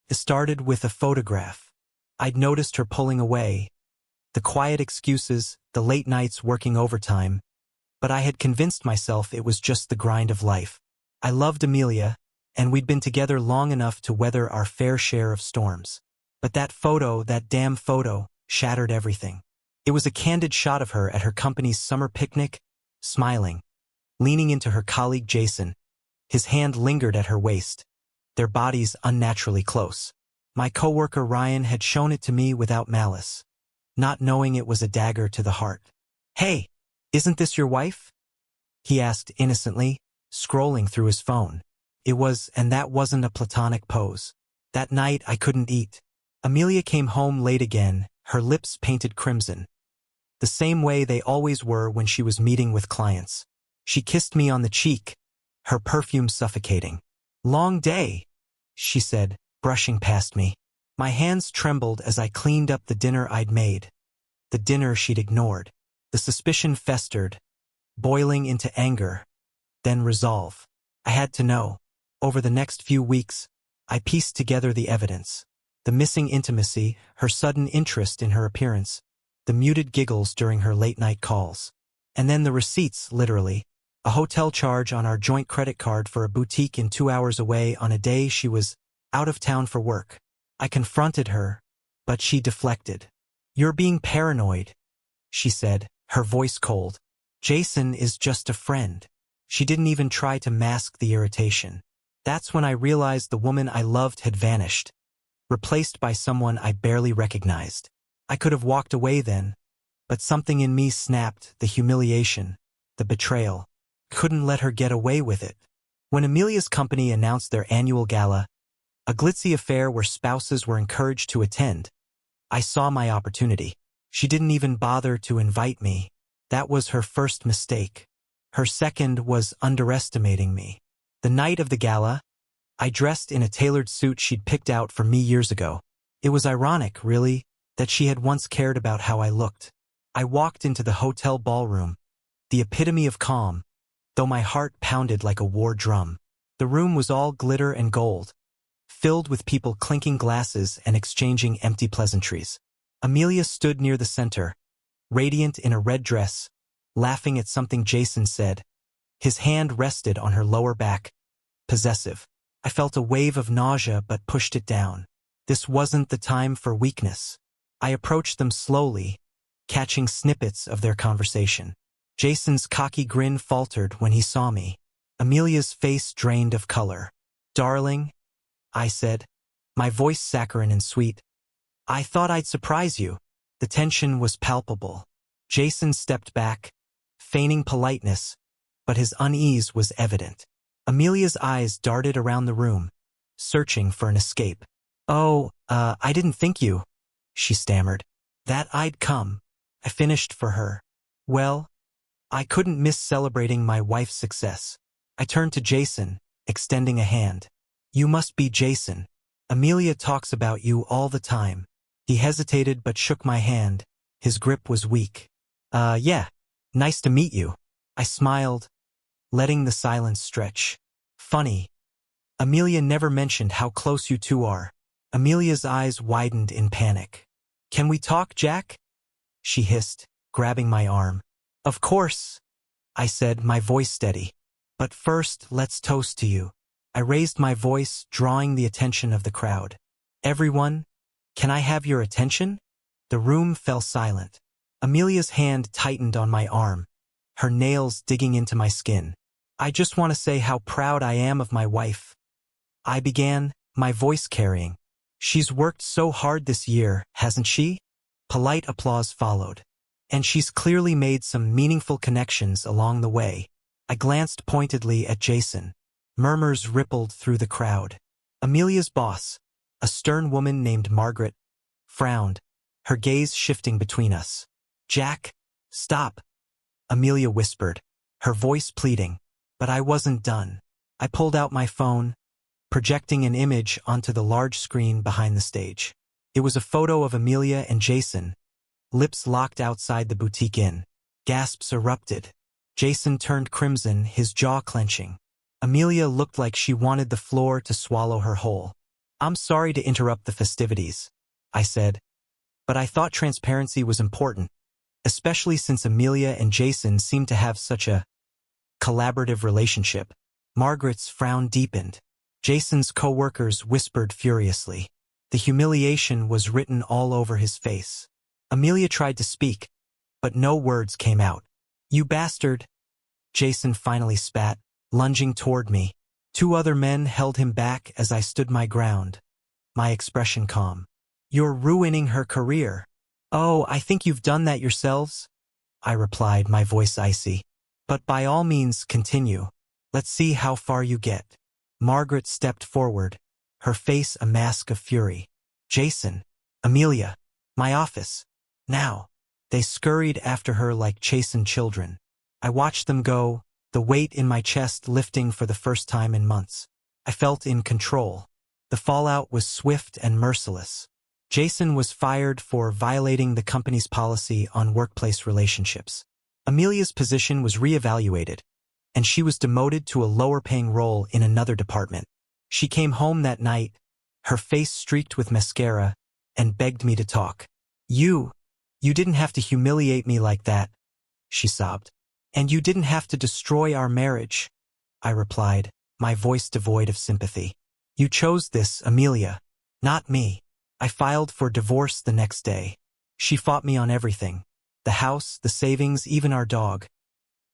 It started with a photograph. I'd noticed her pulling away, the quiet excuses, the late nights working overtime, but I had convinced myself it was just the grind of life. I loved Amelia, and we'd been together long enough to weather our fair share of storms. But that photo, that damn photo, shattered everything. It was a candid shot of her at her company's summer picnic, smiling, leaning into her colleague Jason. His hand lingered at her waist, their bodies unnaturally close. My coworker Ryan had shown it to me without malice, not knowing it was a dagger to the heart. "Hey, isn't this your wife?" he asked innocently, scrolling through his phone. It was, and that wasn't a platonic pose. That night I couldn't eat. Amelia came home late again, her lips painted crimson, the same way they always were when she was meeting with clients. She kissed me on the cheek, her perfume suffocating. "Long day," she said, brushing past me. My hands trembled as I cleaned up the dinner I'd made, the dinner she'd ignored. The suspicion festered, boiling into anger, then resolve. I had to know. Over the next few weeks, I pieced together the evidence. The missing intimacy, her sudden interest in her appearance, the muted giggles during her late-night calls. And then the receipts, literally. A hotel charge on our joint credit card for a boutique in 2 hours away on a day she was out of town for work. I confronted her, but she deflected. "You're being paranoid," she said, her voice cold. "Jason is just a friend." She didn't even try to mask the irritation. That's when I realized the woman I loved had vanished, replaced by someone I barely recognized. I could have walked away then, but something in me snapped, the humiliation, the betrayal. Couldn't let her get away with it. When Amelia's company announced their annual gala, a glitzy affair where spouses were encouraged to attend, I saw my opportunity. She didn't even bother to invite me. That was her first mistake. Her second was underestimating me. The night of the gala, I dressed in a tailored suit she'd picked out for me years ago. It was ironic, really, that she had once cared about how I looked. I walked into the hotel ballroom, the epitome of calm, though my heart pounded like a war drum. The room was all glitter and gold, filled with people clinking glasses and exchanging empty pleasantries. Amelia stood near the center, radiant in a red dress, laughing at something Jason said. His hand rested on her lower back, possessive. I felt a wave of nausea but pushed it down. This wasn't the time for weakness. I approached them slowly, catching snippets of their conversation. Jason's cocky grin faltered when he saw me. Amelia's face drained of color. "Darling," I said, my voice saccharine and sweet, "I thought I'd surprise you." The tension was palpable. Jason stepped back, feigning politeness, but his unease was evident. Amelia's eyes darted around the room, searching for an escape. I didn't think you," she stammered. "That I'd come." I finished for her. Well, I couldn't miss celebrating my wife's success. I turned to Jason, extending a hand. "You must be Jason. Amelia talks about you all the time." He hesitated but shook my hand. His grip was weak. Yeah, nice to meet you." I smiled, letting the silence stretch. "Funny. Amelia never mentioned how close you two are." Amelia's eyes widened in panic. "Can we talk, Jack?" she hissed, grabbing my arm. "Of course," I said, my voice steady. "But first, let's toast to you." I raised my voice, drawing the attention of the crowd. "Everyone, can I have your attention?" The room fell silent. Amelia's hand tightened on my arm, her nails digging into my skin. "I just want to say how proud I am of my wife," I began, my voice carrying. "She's worked so hard this year, hasn't she?" Polite applause followed. "And she's clearly made some meaningful connections along the way." I glanced pointedly at Jason. Murmurs rippled through the crowd. Amelia's boss, a stern woman named Margaret, frowned, her gaze shifting between us. "Jack, stop," Amelia whispered, her voice pleading. But I wasn't done. I pulled out my phone, projecting an image onto the large screen behind the stage. It was a photo of Amelia and Jason, lips locked outside the boutique inn. Gasps erupted. Jason turned crimson, his jaw clenching. Amelia looked like she wanted the floor to swallow her whole. I'm sorry to interrupt the festivities, I said, but I thought transparency was important, especially since Amelia and Jason seemed to have such a collaborative relationship. Margaret's frown deepened. Jason's co-workers whispered furiously. The humiliation was written all over his face. Amelia tried to speak, but no words came out. You bastard, Jason finally spat, lunging toward me. Two other men held him back as I stood my ground, my expression calm. You're ruining her career. Oh, I think you've done that yourselves, I replied, my voice icy. But by all means, continue. Let's see how far you get. Margaret stepped forward, her face a mask of fury. Jason, Amelia, my office. Now. They scurried after her like chastened children. I watched them go, the weight in my chest lifting for the first time in months. I felt in control. The fallout was swift and merciless. Jason was fired for violating the company's policy on workplace relationships. Amelia's position was reevaluated, and she was demoted to a lower-paying role in another department. She came home that night, her face streaked with mascara, and begged me to talk. You didn't have to humiliate me like that, she sobbed. And you didn't have to destroy our marriage, I replied, my voice devoid of sympathy. You chose this, Amelia, not me. I filed for divorce the next day. She fought me on everything. The house, the savings, even our dog.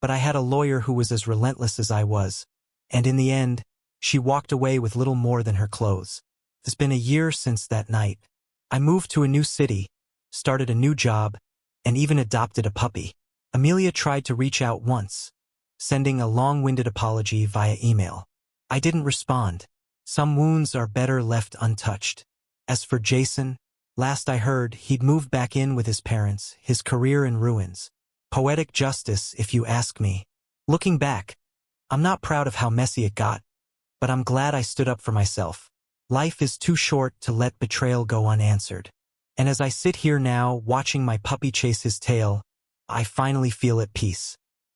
But I had a lawyer who was as relentless as I was. And in the end, she walked away with little more than her clothes. It's been a year since that night. I moved to a new city, started a new job, and even adopted a puppy. Amelia tried to reach out once, sending a long-winded apology via email. I didn't respond. Some wounds are better left untouched. As for Jason, last I heard, he'd moved back in with his parents, his career in ruins. Poetic justice, if you ask me. Looking back, I'm not proud of how messy it got, but I'm glad I stood up for myself. Life is too short to let betrayal go unanswered. And as I sit here now, watching my puppy chase his tail, I finally feel at peace.